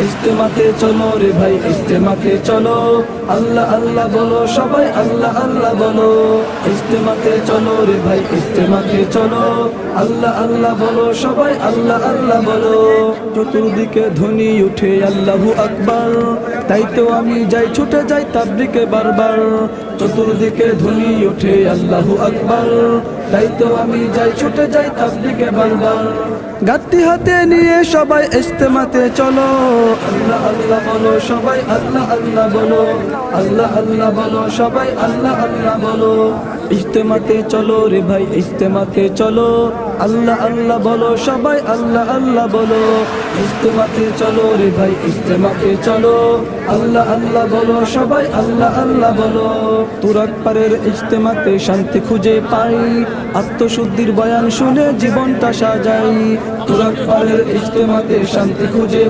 ইজতেমাতে চলো রে ভাই ইজতেমাতে চলো, আল্লাহ আল্লাহ বলো সবাই আল্লাহ আল্লাহ বলো। ইজতেমাতে চলো রে ভাই ইজতেমাতে চলো, আল্লাহ আল্লাহ বলো সবাই আল্লাহ আল্লাহ বলো। চতুর্দিকে ধ্বনি উঠে আল্লাহু আকবার, তাই তো আমি যাই ছুটে যাই তাবলিগে বারবার। চতুর্দিকে ধ্বনি উঠে আল্লাহু আকবার, তাই তো আমি যাই ছুটে যাই তাবলিগে বারবার। গাতি হাতে নিয়ে সবাই ইজতেমাতে চলো, আল্লাহ আল্লাহ বলো সবাই আল্লাহ আল্লাহ বলো। আল্লাহ আল্লাহ বলো সবাই আল্লাহ আল্লাহ বলো। ইজতেমাতে চলো রে ভাই ইজতেমাতে চলো, আল্লাহ আল্লাহ বলো সবাই আল্লাহ আল্লাহ বলো। ইজতেমাতে চলো রে ভাই ইজতেমাতে চলো, আল্লাহ আল্লাহ বলো সবাই আল্লাহ আল্লাহ বলো। তুরাগ পারের ইজতেমাতে শান্তি খুঁজে পাই, আত্মশুদ্ধির বয়ান শুনে জীবনটা সাজাই। তুরাগ পারের ইজতেমাতে শান্তি খুঁজে